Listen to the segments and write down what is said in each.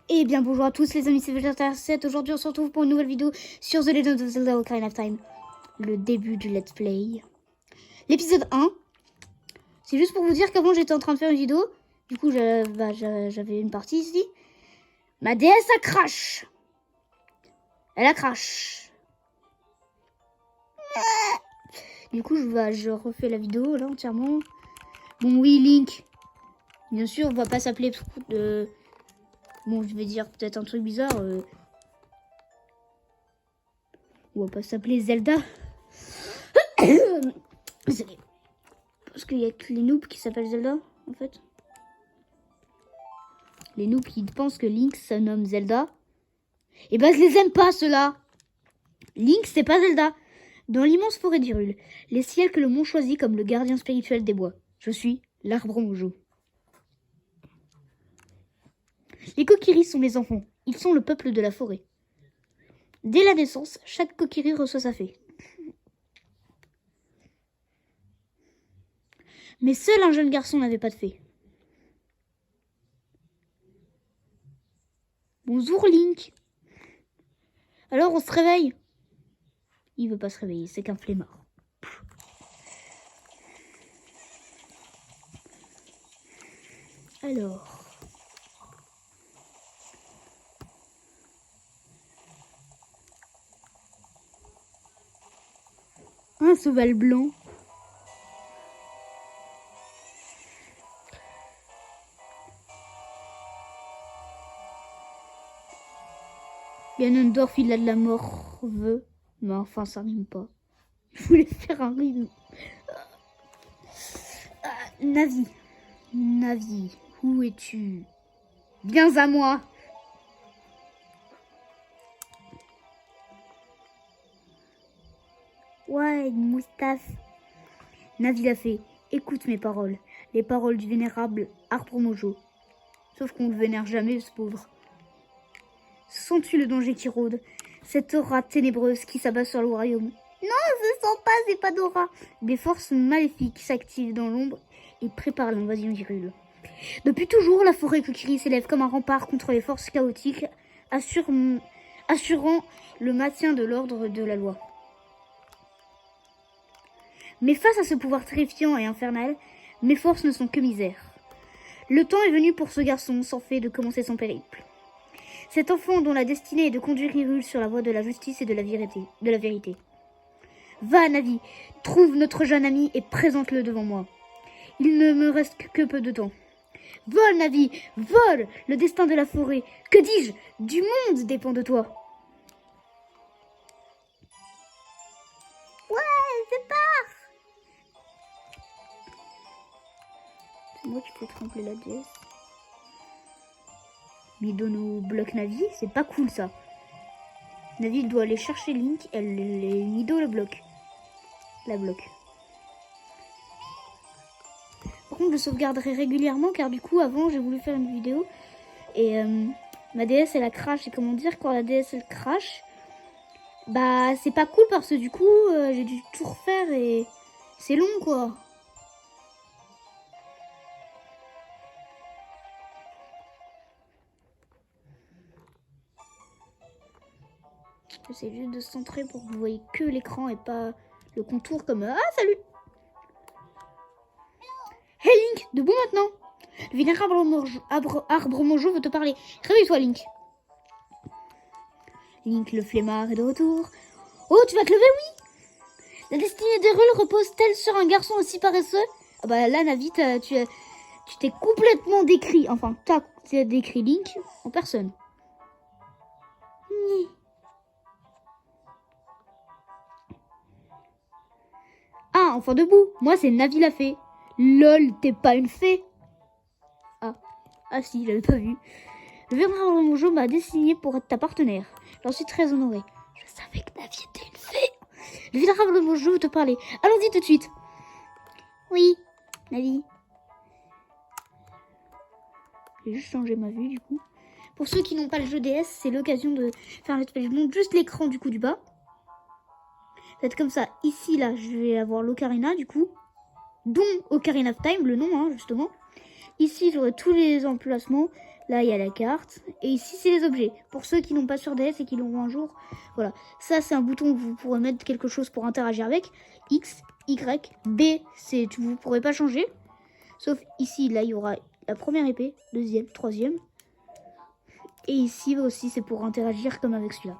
Et bien bonjour à tous les amis, c'est Vegeta7. Aujourd'hui on se retrouve pour une nouvelle vidéo sur The Legend of Zelda Ocarina of Time. Le début du Let's Play. L'épisode 1. C'est juste pour vous dire qu'avant j'étais en train de faire une vidéo. Du coup j'avais une partie ici. Ma DS a crash. Elle a crash. Du coup je refais la vidéo là entièrement. Bon oui Link. Bien sûr on va pas s'appeler Bon, je vais dire peut-être un truc bizarre. On va pas s'appeler Zelda. Désolé. Parce qu'il y a que les noobs qui s'appellent Zelda, en fait. Les noobs qui pensent que Link se nomme Zelda. Et ben, je les aime pas, ceux-là. Link, c'est pas Zelda. Dans l'immense forêt d'Hyrule, les ciels que le monde choisit comme le gardien spirituel des bois. Je suis l'arbre Mojo. Les Kokiri sont mes enfants. Ils sont le peuple de la forêt. Dès la naissance, chaque Kokiri reçoit sa fée. Mais seul un jeune garçon n'avait pas de fée. Bonjour Link. Alors on se réveille? Il veut pas se réveiller, c'est qu'un flemmard. Alors... un cheval blanc. Ganondorf, il a de la morve. Mais enfin, ça rime pas. Je voulais faire un rime. Navi. Navi, où es-tu? Viens à moi. Ouais, une moustache. Navi l'a fait. Écoute mes paroles. Les paroles du vénérable Arbre Mojo. Sauf qu'on le vénère jamais, ce pauvre. Sens-tu le danger qui rôde? Cette aura ténébreuse qui s'abat sur le royaume. Non, je sens pas, c'est pas d'aura. Des forces maléfiques s'activent dans l'ombre et préparent l'invasion d'Hyrule. Depuis toujours, la forêt Kokiri s'élève comme un rempart contre les forces chaotiques, assurant le maintien de l'ordre de la loi. Mais face à ce pouvoir terrifiant et infernal, mes forces ne sont que misère. Le temps est venu pour ce garçon sans fait de commencer son périple. Cet enfant dont la destinée est de conduire Hyrule sur la voie de la justice et de la vérité. Va, Navi, trouve notre jeune ami et présente-le devant moi. Il ne me reste que peu de temps. Vole, Navi, vole! Le destin de la forêt, que dis-je, du monde dépend de toi. Ouais, c'est part! C'est moi qui peux trembler la DS. Midono bloque Navi, c'est pas cool ça. Navi doit aller chercher Link, Mido le bloque. La bloque. Par contre, je sauvegarderai régulièrement car du coup, avant, j'ai voulu faire une vidéo et ma DS elle a crash. Et comment dire, quand la DS elle crash, bah c'est pas cool parce que du coup, j'ai dû tout refaire et c'est long quoi. J'essaie juste de se centrer pour que vous voyez que l'écran et pas le contour comme... Ah, salut! Hey Link, debout maintenant! Le vénérable arbre Mojo veut te parler. Réveille-toi Link. Link le flemmard est de retour. Oh, tu vas te lever, oui? La destinée d'Hyrule repose-t-elle sur un garçon aussi paresseux? Ah bah là, Navi, tu t'es complètement décrit. Enfin, tu as décrit Link en personne. Ah, enfin debout. Moi, c'est Navi la fée. Lol, t'es pas une fée. Ah si, j'avais pas vu. Le vénérable Mojo m'a désigné pour être ta partenaire. J'en suis très honorée. Je savais que Navi était une fée. Le vénérable Mojo veut te parler. Allons-y tout de suite. Oui, Navi. J'ai juste changé ma vue du coup. Pour ceux qui n'ont pas le jeu DS, c'est l'occasion de faire un let's play. Je monte juste l'écran du coup du bas. Ça va être comme ça. Ici, là, je vais avoir l'Ocarina du coup. Dont Ocarina of Time, le nom, hein, justement. Ici, j'aurai tous les emplacements. Là, il y a la carte. Et ici, c'est les objets. Pour ceux qui n'ont pas sur DS et qui l'auront un jour. Voilà. Ça, c'est un bouton où vous pourrez mettre quelque chose pour interagir avec. X, Y, B, vous ne pourrez pas changer. Sauf ici, là, il y aura la première épée, deuxième, troisième. Et ici aussi, c'est pour interagir comme avec celui-là.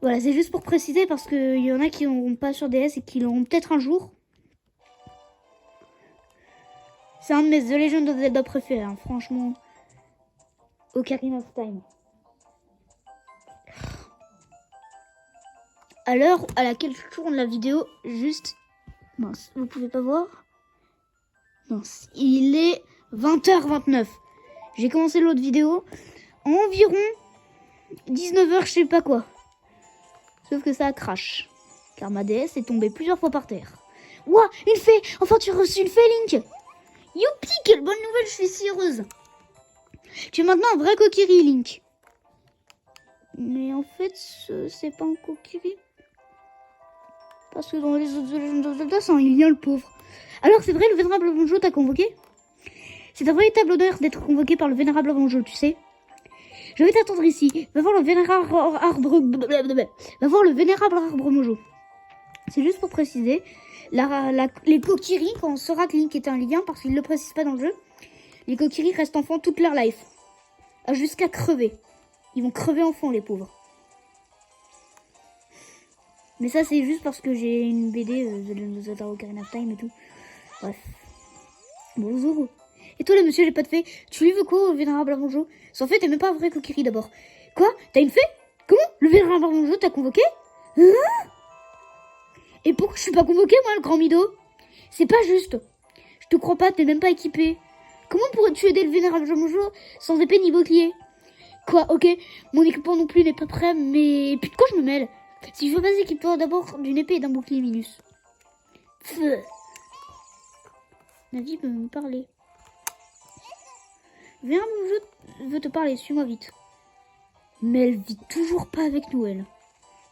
Voilà, c'est juste pour préciser parce qu'il y en a qui n'auront pas sur DS et qui l'auront peut-être un jour. C'est un de mes The Legend of Zelda préférés, hein, franchement. Ocarina of Time. À l'heure à laquelle je tourne la vidéo, juste... Mince, vous pouvez pas voir? Mince, il est 20h29. J'ai commencé l'autre vidéo environ 19h, je sais pas quoi. Sauf que ça crash. Car ma DS est tombée plusieurs fois par terre. Ouah, une fée! Enfin, tu as reçu une fée, Link! Youpi, quelle bonne nouvelle, je suis si heureuse! Tu es maintenant un vrai Kokiri, Link. Mais en fait, c'est pas un Kokiri. Parce que dans les autres The Legend of Zelda, c'est un lien, le pauvre. Alors, c'est vrai, le vénérable Banjo t'a convoqué? C'est un véritable honneur d'être convoqué par le vénérable Banjo, tu sais. Je vais t'attendre ici. Va voir le vénérable arbre... Va voir le vénérable arbre Mojo. C'est juste pour préciser. Les Kokiri, quand on saura que Link est un lien, parce qu'il ne le précise pas dans le jeu, les Kokiri restent enfants toute leur life. Jusqu'à crever. Ils vont crever enfants, les pauvres. Mais ça, c'est juste parce que j'ai une BD de Zelda Ocarina of Time et tout. Bref. Bonjour. Et toi, là, monsieur, j'ai pas de fée. Tu lui veux quoi au vénérable Banjo? Sans fait, t'es même pas un vrai Kokiri d'abord. Quoi? T'as une fée? Comment? Le vénérable Banjo t'a convoqué? Hein? Et pourquoi je suis pas convoqué, moi, le grand Mido? C'est pas juste. Je te crois pas, t'es même pas équipé. Comment pourrais-tu aider le vénérable Banjo sans épée ni bouclier? Quoi? Ok, mon équipement non plus n'est pas prêt, mais... Puis de quoi je me mêle? Si je veux pas équiper d'abord d'une épée et d'un bouclier Minus. Pfff. Navi veut me parler. Viens, je veux te parler, suis-moi vite. Mais elle vit toujours pas avec nous, elle.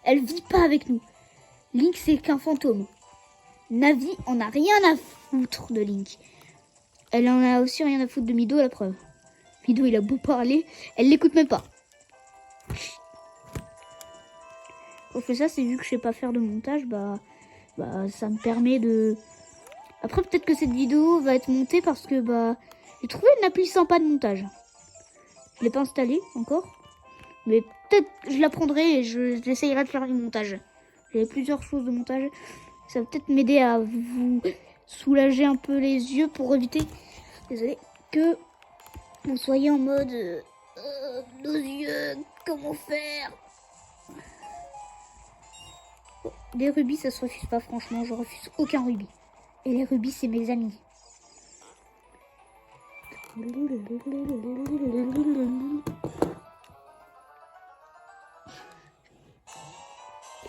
Elle vit pas avec nous. Link, c'est qu'un fantôme. Navi en a rien à foutre de Link. Elle en a aussi rien à foutre de Mido, la preuve. Mido, il a beau parler, elle l'écoute même pas. Pour que ça, c'est vu que je sais pas faire de montage, bah ça me permet de... Après, peut-être que cette vidéo va être montée parce que, j'ai trouvé une appli sympa de montage. Je l'ai pas installée encore. Mais peut-être je la prendrai et j'essayerai de faire du montage. J'ai plusieurs choses de montage. Ça va peut-être m'aider à vous soulager un peu les yeux pour éviter, désolé, que vous soyez en mode nos yeux, comment faire? Les rubis, ça se refuse pas, franchement, je refuse aucun rubis. Et les rubis, c'est mes amis.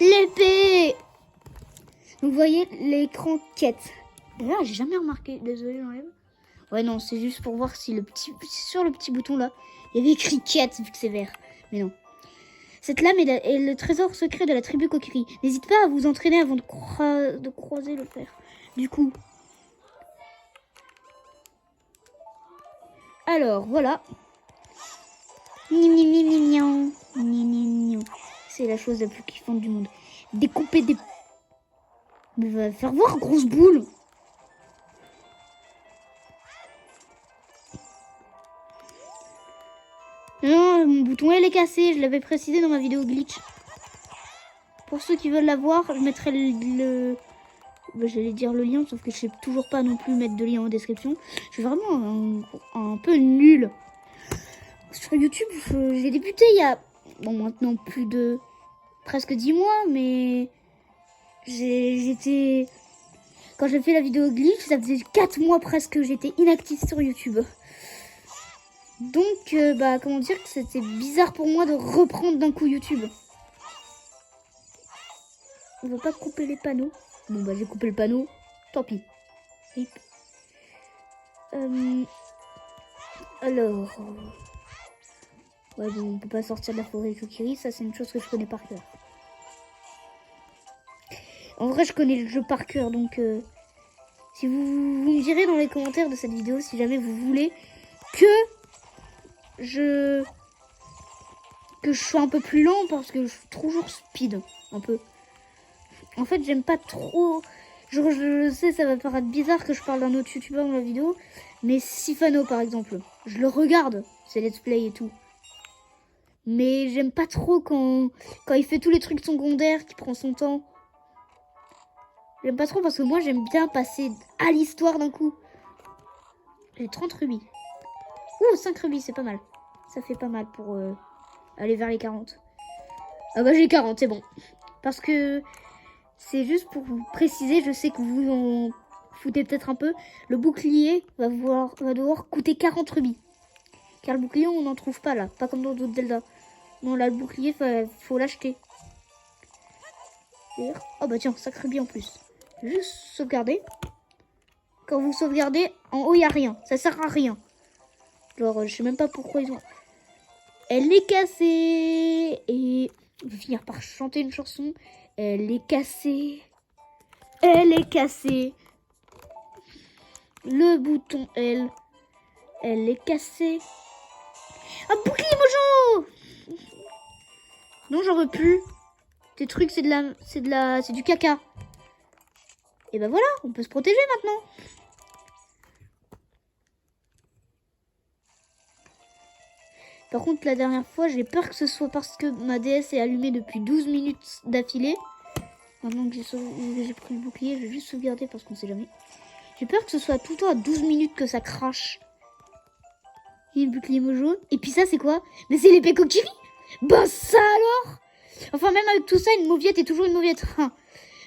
L'épée! Vous voyez l'écran quête. D'ailleurs, j'ai jamais remarqué. Désolé, j'enlève. Ouais, non, c'est juste pour voir si sur le petit bouton là, il y avait écrit quête vu que c'est vert. Mais non. Cette lame est le trésor secret de la tribu Kokiri. N'hésite pas à vous entraîner avant de croiser le fer. Du coup. Alors, voilà. C'est la chose la plus kiffante du monde. Découper des... Mais va faire voir, grosse boule. Non, mon bouton elle est cassé, je l'avais précisé dans ma vidéo glitch. Pour ceux qui veulent la voir, je mettrai j'allais dire le lien, sauf que je sais toujours pas non plus mettre de lien en description. Je suis vraiment un peu nulle. Sur YouTube, j'ai débuté il y a... Bon, maintenant plus de... presque 10 mois, mais... J'étais... Quand j'ai fait la vidéo glitch, ça faisait 4 mois presque que j'étais inactive sur YouTube. Donc, comment dire que c'était bizarre pour moi de reprendre d'un coup YouTube. On va pas couper les panneaux. Bon, j'ai coupé le panneau. Tant pis. Alors... Ouais, bon, on peut pas sortir de la forêt Kokiri. Ça, c'est une chose que je connais par cœur. En vrai, je connais le jeu par cœur, donc... Si vous me direz dans les commentaires de cette vidéo si jamais vous voulez que je sois un peu plus lent parce que je suis toujours speed un peu. En fait, j'aime pas trop. Je sais, ça va paraître bizarre que je parle d'un autre youtubeur dans la vidéo, mais Sifano par exemple, je le regarde, ses let's play et tout. Mais j'aime pas trop quand il fait tous les trucs secondaires, qu'il prend son temps. J'aime pas trop parce que moi j'aime bien passer à l'histoire d'un coup. J'ai 30 rubis. Ouh, 5 rubis, c'est pas mal. Ça fait pas mal pour aller vers les 40. Ah bah j'ai 40, c'est bon. Parce que c'est juste pour vous préciser, je sais que vous en foutez peut-être un peu. Le bouclier va devoir coûter 40 rubis. Car le bouclier, on n'en trouve pas là. Pas comme dans d'autres Zelda. Non, là, le bouclier, faut l'acheter. Oh bah tiens, 5 rubis en plus. Juste sauvegarder. Quand vous sauvegardez, en haut, il n'y a rien. Ça sert à rien. Genre, je sais même pas pourquoi ils ont... Elle est cassée. Et je vais finir par chanter une chanson. Elle est cassée. Elle est cassée. Le bouton L. Elle est cassée. Un bouclier mojo. Non, j'en veux plus. Tes trucs, c'est du caca. Et ben voilà, on peut se protéger maintenant. Par contre, la dernière fois, j'ai peur que ce soit parce que ma DS est allumée depuis 12 minutes d'affilée. Maintenant que j'ai pris le bouclier, je vais juste sauvegarder parce qu'on sait jamais. J'ai peur que ce soit tout le temps à 12 minutes que ça crache. Il y a le bouclier mojo. Et puis ça, c'est quoi? Mais c'est l'épée Kokiri. Bah ça alors. Enfin, même avec tout ça, une mauviette est toujours une mauviette.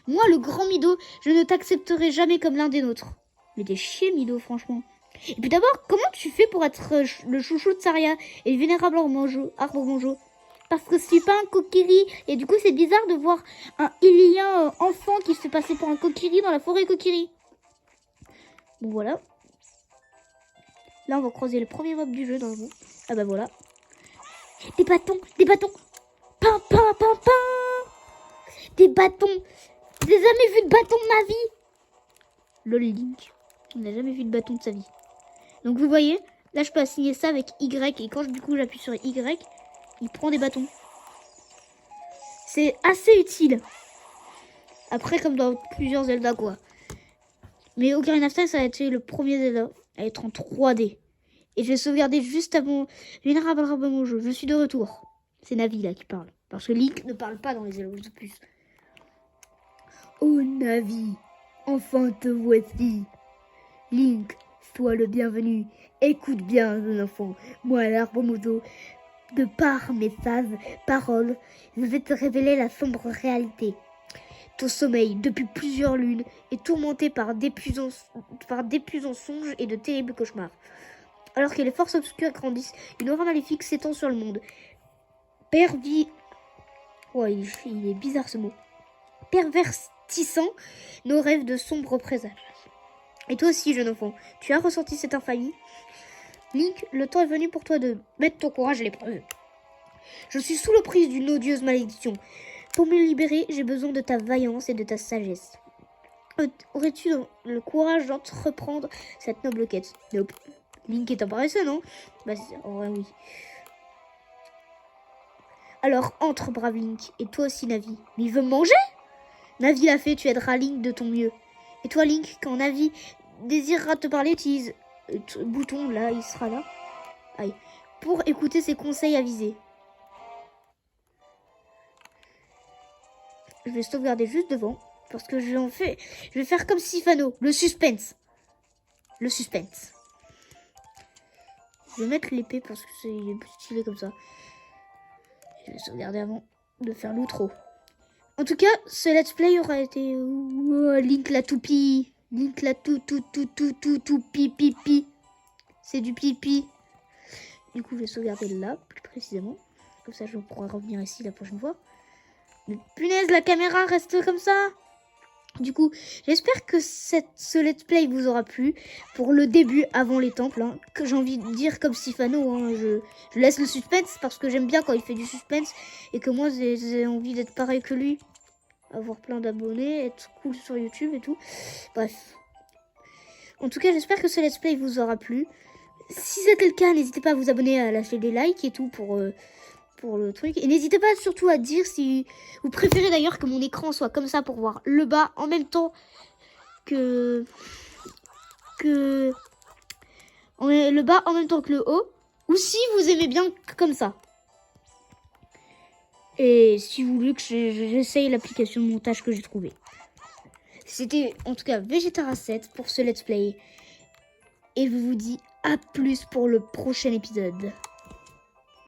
Moi, le grand Mido, je ne t'accepterai jamais comme l'un des nôtres. Mais t'es chier, Mido, franchement. Et puis d'abord, comment tu fais pour être le chouchou de Saria et le vénérable arbre Monjo? Parce que je suis pas un Kokiri. Et du coup, c'est bizarre de voir un Ilien enfant qui se fait passer pour un Kokiri dans la forêt Kokiri. Bon, voilà. Là, on va croiser le premier mob du jeu dans le monde. Ah bah voilà. Des bâtons, des bâtons. Pam, pam, pam, pam. Des bâtons. J'ai jamais vu de bâton de ma vie. Lol Link. Il n'a jamais vu de bâton de sa vie. Donc vous voyez, là je peux assigner ça avec Y. Et quand du coup j'appuie sur Y, il prend des bâtons. C'est assez utile. Après, comme dans plusieurs Zelda quoi. Mais Ocarina of Time, ça a été le premier Zelda à être en 3D. Et je vais sauvegarder juste avant Vénérable arbre Monjo. Je suis de retour. C'est Navi là qui parle. Parce que Link ne parle pas dans les éloges de plus. Oh Navi, enfin te voici. Link, sois le bienvenu. Écoute bien, mon enfant. Moi, l'arbre Monjo, de par mes sages paroles, je vais te révéler la sombre réalité. Ton sommeil, depuis plusieurs lunes, est tourmenté par d'épuisants songes et de terribles cauchemars. Alors que les forces obscures grandissent, une aura maléfique s'étend sur le monde. Ouais, il est bizarre ce mot. Pervertissant nos rêves de sombres présages. Et toi aussi, jeune enfant, tu as ressenti cette infamie? Link, le temps est venu pour toi de mettre ton courage à l'épreuve. Je suis sous l'emprise d'une odieuse malédiction. Pour me libérer, j'ai besoin de ta vaillance et de ta sagesse. Aurais-tu le courage d'entreprendre cette noble quête? Nope. Link est un paresseux, non? Bah, en vrai, oui. Alors, entre, brave Link. Et toi aussi, Navi. Mais il veut me manger? Navi l'a fait, tu aideras Link de ton mieux. Et toi, Link, quand Navi désirera te parler, utilise le bouton, là, il sera là. Aïe. Pour écouter ses conseils avisés. Je vais sauvegarder juste devant. Parce que je vais faire comme Sifano. Le suspense. Le suspense. Je vais mettre l'épée parce que c'est plus stylé comme ça. Je vais sauvegarder avant de faire l'outro. En tout cas, ce let's play aura été Link la toupie. Link la tout pipi. C'est du pipi. Du coup, je vais sauvegarder là, plus précisément. Comme ça, je pourrai revenir ici la prochaine fois. Mais punaise, la caméra reste comme ça. Du coup, j'espère que ce let's play vous aura plu pour le début avant les temples. Hein, que j'ai envie de dire comme Sifano, hein, je laisse le suspense parce que j'aime bien quand il fait du suspense et que moi j'ai envie d'être pareil que lui. Avoir plein d'abonnés, être cool sur YouTube et tout. Bref. En tout cas, j'espère que ce let's play vous aura plu. Si c'était le cas, n'hésitez pas à vous abonner, à lâcher des likes et tout pour le truc. Et n'hésitez pas surtout à dire si vous préférez d'ailleurs que mon écran soit comme ça pour voir le bas en même temps que le bas en même temps que le haut. Ou si vous aimez bien comme ça. Et si vous voulez que j'essaye l'application de montage que j'ai trouvée. C'était en tout cas Vegetara 7 pour ce let's play. Et je vous dis à plus pour le prochain épisode.